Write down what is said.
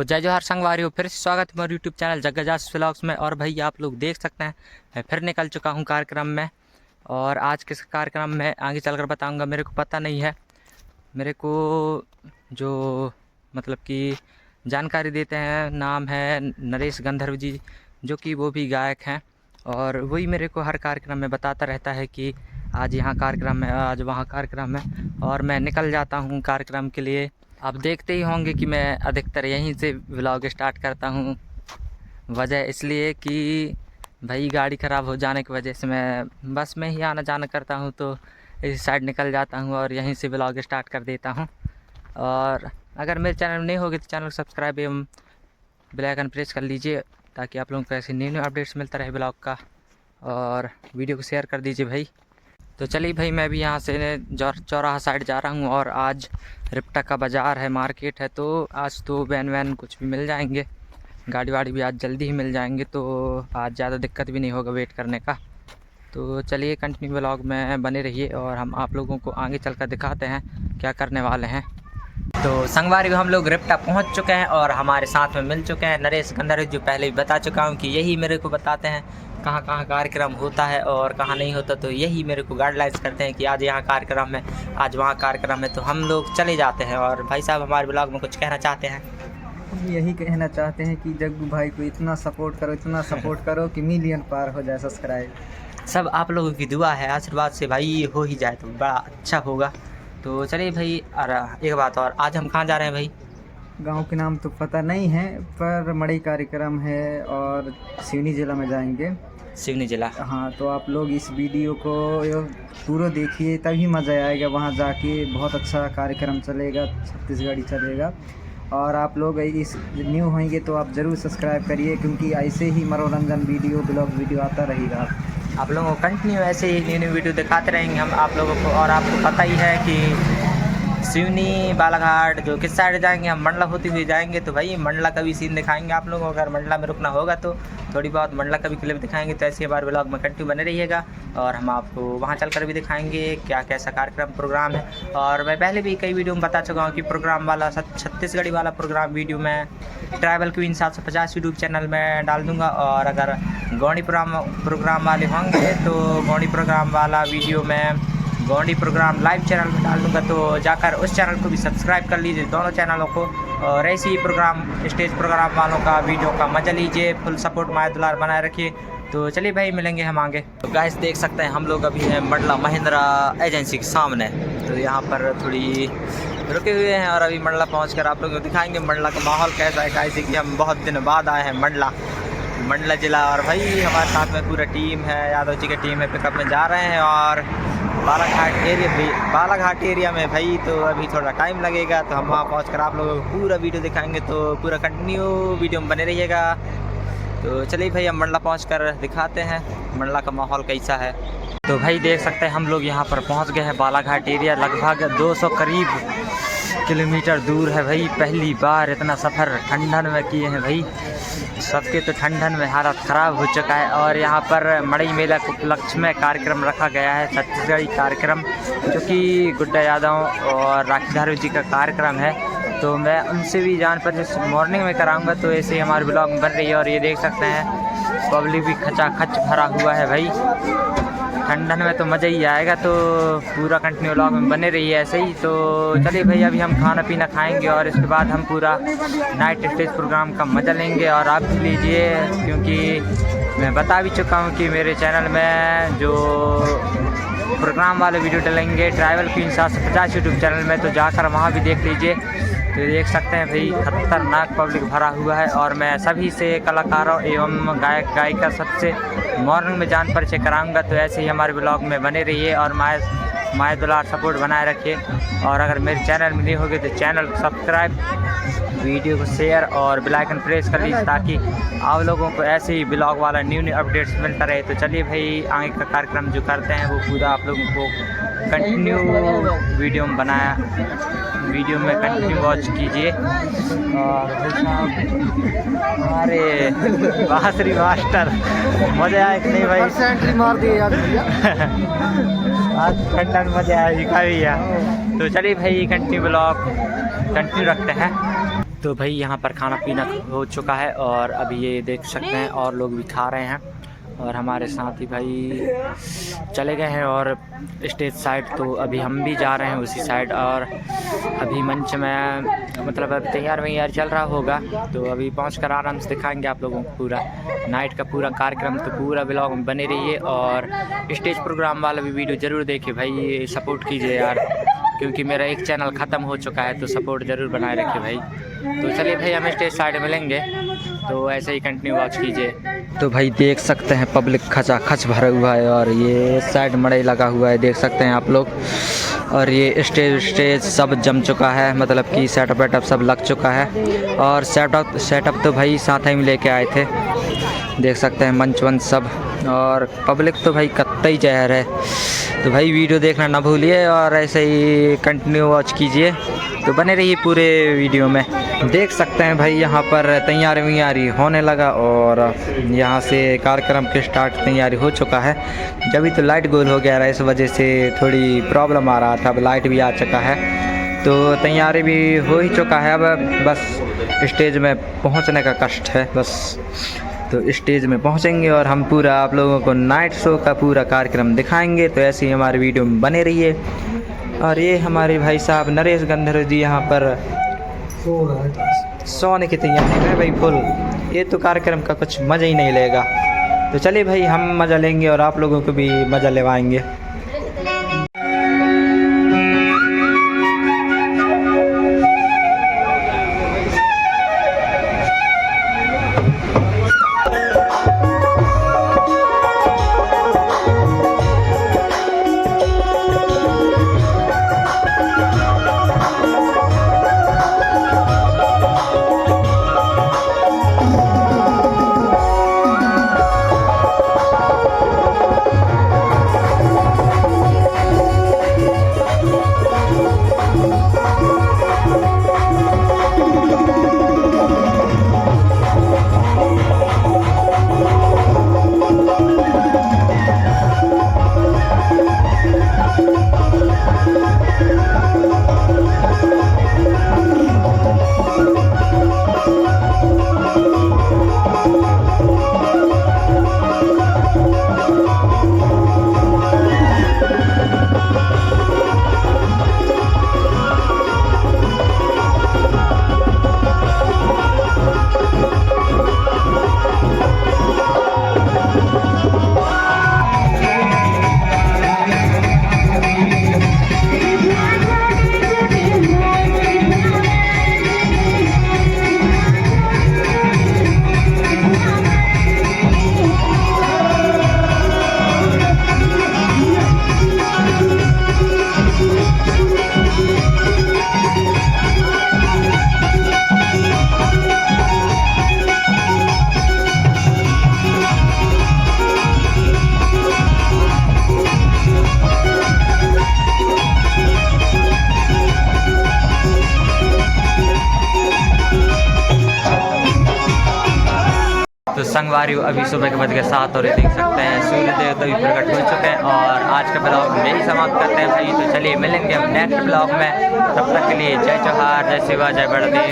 जय जोहार संगवारी हो, फिर से स्वागत है मेरे यूट्यूब चैनल जग्गा जासूस व्लॉग्स में। और भाई आप लोग देख सकते हैं मैं फिर निकल चुका हूं कार्यक्रम में। और आज किस कार्यक्रम में आगे चलकर बताऊंगा, मेरे को पता नहीं है। मेरे को जो मतलब कि जानकारी देते हैं, नाम है नरेश गंधर्व जी, जो कि वो भी गायक हैं। और वही मेरे को हर कार्यक्रम में बताता रहता है कि आज यहाँ कार्यक्रम है, आज वहाँ कार्यक्रम है। और मैं निकल जाता हूँ कार्यक्रम के लिए। आप देखते ही होंगे कि मैं अधिकतर यहीं से व्लॉग स्टार्ट करता हूँ। वजह इसलिए कि भाई गाड़ी ख़राब हो जाने की वजह से मैं बस में ही आना जाना करता हूँ, तो इस साइड निकल जाता हूँ और यहीं से व्लॉग स्टार्ट कर देता हूँ। और अगर मेरे चैनल नहीं होगी तो चैनल को सब्सक्राइब एवं बेल आइकन प्रेस कर लीजिए, ताकि आप लोगों को ऐसे न्यू अपडेट्स मिलता रहे ब्लॉग का। और वीडियो को शेयर कर दीजिए भाई। तो चलिए भाई, मैं भी यहाँ से चौराहा साइड जा रहा हूँ। और आज रिप्टा का बाज़ार है, मार्केट है, तो आज तो वैन कुछ भी मिल जाएंगे, गाड़ी वाड़ी भी आज जल्दी ही मिल जाएंगे, तो आज ज़्यादा दिक्कत भी नहीं होगा वेट करने का। तो चलिए कंटिन्यू व्लॉग में बने रहिए और हम आप लोगों को आगे चलकर दिखाते हैं क्या करने वाले हैं। तो संगवारी हम लोग रिप्टा पहुंच चुके हैं और हमारे साथ में मिल चुके हैं नरेश गंधर्व, जो पहले भी बता चुका हूं कि यही मेरे को बताते हैं कहाँ कहाँ कार्यक्रम होता है और कहाँ नहीं होता। तो यही मेरे को गाइडलाइंस करते हैं कि आज यहाँ कार्यक्रम है, आज वहाँ कार्यक्रम है, तो हम लोग चले जाते हैं। और भाई साहब हमारे ब्लॉग में कुछ कहना चाहते हैं? यही कहना चाहते हैं कि जग्गू भाई को इतना सपोर्ट करो, इतना सपोर्ट करो कि मिलियन पार हो जाए सब्सक्राइब। सब आप लोगों की दुआ है, आशीर्वाद से भाई हो ही जाए तो बड़ा अच्छा होगा। तो चलिए भाई, और एक बात और, आज हम कहाँ जा रहे हैं भाई? गांव के नाम तो पता नहीं है, पर मड़ई कार्यक्रम है और सिवनी जिला में जाएंगे। सिवनी जिला? हाँ, तो आप लोग इस वीडियो को पूरा देखिए, तभी मज़ा आएगा। वहाँ जाके बहुत अच्छा कार्यक्रम चलेगा, छत्तीसगढ़ी चलेगा। और आप लोग इस न्यू होंगे तो आप ज़रूर सब्सक्राइब करिए, क्योंकि ऐसे ही मनोरंजन वीडियो, ब्लॉग वीडियो आता रहेगा। आप लोगों को कंटिन्यू ऐसे ही न्यू वीडियो दिखाते रहेंगे हम आप लोगों को। और आपको पता ही है कि सिवनी बालाघाट जो किस साइड जाएंगे, हम मंडला होते हुए जाएंगे, तो भाई मंडला का भी सीन दिखाएंगे आप लोगों को। अगर मंडला में रुकना होगा तो थोड़ी बहुत मंडला का भी क्लिप दिखाएंगे। तो ऐसे बार ब्लॉग में कंटिन्यू बने रहिएगा और हम आपको वहाँ चलकर भी दिखाएंगे क्या कैसा कार्यक्रम प्रोग्राम है। और मैं पहले भी कई वीडियो में बता चुका हूँ कि प्रोग्राम वाला छत्तीसगढ़ी वाला प्रोग्राम वीडियो मैं ट्रैवल क्वीन 750 यूट्यूब चैनल में डाल दूँगा। और अगर गौड़ी प्रोग्राम वाले होंगे तो गौड़ी प्रोग्राम वाला वीडियो में गौड़ी प्रोग्राम लाइव चैनल में डाल दूँगा, तो जाकर उस चैनल को भी सब्सक्राइब कर लीजिए, दोनों चैनलों को। और ऐसे ही प्रोग्राम स्टेज प्रोग्राम वालों का वीडियो का मजा लीजिए, फुल सपोर्ट माय दुलार बनाए रखिए। तो चलिए भाई, मिलेंगे हम आगे। तो गाइस देख सकते हैं हम लोग अभी हैं मंडला महिंद्रा एजेंसी के सामने। तो यहाँ पर थोड़ी रुके हुए हैं और अभी मंडला पहुँच आप लोगों को दिखाएंगे मंडला का माहौल कैसा है। कैसे कि हम बहुत दिन बाद आए हैं मंडला ज़िला। और भाई हमारे साथ में पूरा टीम है, यादव जी की टीम है, पिकअप में जा रहे हैं। और बालाघाट एरिया में भाई तो अभी थोड़ा टाइम लगेगा, तो हम वहाँ पहुँचकर आप लोगों को पूरा वीडियो दिखाएंगे। तो पूरा कंटिन्यू वीडियो में बने रहिएगा। तो चलिए भाई, हम मंडला पहुँचकर दिखाते हैं मंडला का माहौल कैसा है। तो भाई देख सकते हैं हम लोग यहाँ पर पहुँच गए हैं बालाघाट एरिया। लगभग 200 करीब किलोमीटर दूर है भाई। पहली बार इतना सफ़र ठंडन में किए हैं भाई, सबके तो ठंडन में हालत ख़राब हो चुका है। और यहाँ पर मड़ई मेला के उपलक्ष्य में कार्यक्रम रखा गया है, छत्तीसगढ़ी कार्यक्रम, जो कि गुड्डा यादव और राखी धारू जी का कार्यक्रम है। तो मैं उनसे भी जान पर जिस मॉर्निंग में कराऊंगा, तो ऐसे ही हमारे ब्लॉग में बन रही है। और ये देख सकते हैं पब्लिक भी खचाखच भरा हुआ है भाई, ठंडन में तो मज़ा ही आएगा। तो पूरा कंटिन्यू व्लॉग में बने रहिए ऐसे ही। तो चलिए भाई, अभी हम खाना पीना खाएंगे और इसके बाद हम पूरा नाइट स्टेज प्रोग्राम का मज़ा लेंगे। और आप भी लीजिए, क्योंकि मैं बता भी चुका हूँ कि मेरे चैनल में जो प्रोग्राम वाले वीडियो डलेंगे ट्रैवल क्वीन 750 यूट्यूब चैनल में, तो जाकर वहाँ भी देख लीजिए। तो देख सकते हैं भाई खतरनाक पब्लिक भरा हुआ है। और मैं सभी से कलाकारों एवं गायक गायिका सबसे मॉर्निंग में जान परिचय कराऊंगा। तो ऐसे ही हमारे ब्लॉग में बने रहिए और माय दुलार सपोर्ट बनाए रखिए। और अगर मेरे चैनल में नहीं होगे तो चैनल को सब्सक्राइब, वीडियो को शेयर और बेल आइकन प्रेस कर लीजिए, ताकि आप लोगों को ऐसे ही ब्लॉग वाला न्यू अपडेट्स मिलता रहे। तो चलिए भाई, आगे का कार्यक्रम जो करते हैं वो पूरा आप लोगों को कंटिन्यू वीडियो में कंटिन्यू वॉच कीजिए। और हमारे बांसुरी मास्टर मज़ा आया कि नहीं भाई? एंट्री मार दिए यार आज ठंडा में मज़ा आया भैया। तो चलिए भाई, कंटिन्यू ब्लॉग कंटिन्यू रखते हैं। तो भाई यहाँ पर खाना पीना हो चुका है और अभी ये देख सकते हैं और लोग भी खा रहे हैं और हमारे साथी भाई चले गए हैं और स्टेज साइड, तो अभी हम भी जा रहे हैं उसी साइड। और अभी मंच में मतलब अब तैयार चल रहा होगा, तो अभी पहुंचकर आराम से दिखाएंगे आप लोगों को पूरा नाइट का पूरा कार्यक्रम। तो पूरा ब्लॉग में बने रहिए और स्टेज प्रोग्राम वाला भी वीडियो ज़रूर देखिए भाई, सपोर्ट कीजिए यार, क्योंकि मेरा एक चैनल ख़त्म हो चुका है, तो सपोर्ट ज़रूर बनाए रखिए भाई। तो चलिए भाई हम स्टेज साइड मिलेंगे, तो ऐसे ही कंटिन्यू वॉच कीजिए। तो भाई देख सकते हैं पब्लिक खचाखच भरा हुआ है और ये साइड मड़ई लगा हुआ है, देख सकते हैं आप लोग। और ये स्टेज सब जम चुका है, मतलब कि सेटअप वेटअप सब लग चुका है। और सेटअप तो भाई साथ ही में लेके आए थे, देख सकते हैं मंच वंच सब। और पब्लिक तो भाई कत्तई जहर है। तो भाई वीडियो देखना ना भूलिए और ऐसे ही कंटिन्यू वॉच कीजिए, तो बने रहिए पूरे वीडियो में। देख सकते हैं भाई यहाँ पर तैयारी होने लगा और यहाँ से कार्यक्रम के स्टार्ट तैयारी हो चुका है। जब भी तो लाइट गोल हो गया रहा, इस वजह से थोड़ी प्रॉब्लम आ रहा था, अब लाइट भी आ चुका है, तो तैयारी भी हो ही चुका है। अब बस स्टेज में पहुँचने का कष्ट है बस। तो स्टेज में पहुंचेंगे और हम पूरा आप लोगों को नाइट शो का पूरा कार्यक्रम दिखाएंगे, तो ऐसे ही हमारे वीडियो में बने रहिए। और ये हमारे भाई साहब नरेश गंधर्व जी यहाँ पर सोने की तैयारी में भाई फुल, ये तो कार्यक्रम का कुछ मज़ा ही नहीं लेगा। तो चलिए भाई हम मज़ा लेंगे और आप लोगों को भी मज़ा लेवाएंगे। तो संगवारी अभी सुबह के बज गए 7 और ये देख सकते हैं सूर्य देवता भी प्रकट हो चुके हैं। और आज का ब्लॉग यही समाप्त करते हैं भाई, तो चलिए मिलेंगे हम नेक्स्ट ब्लॉग में। तब तक के लिए जय जोहार, जय शिवा, जय बड़देव।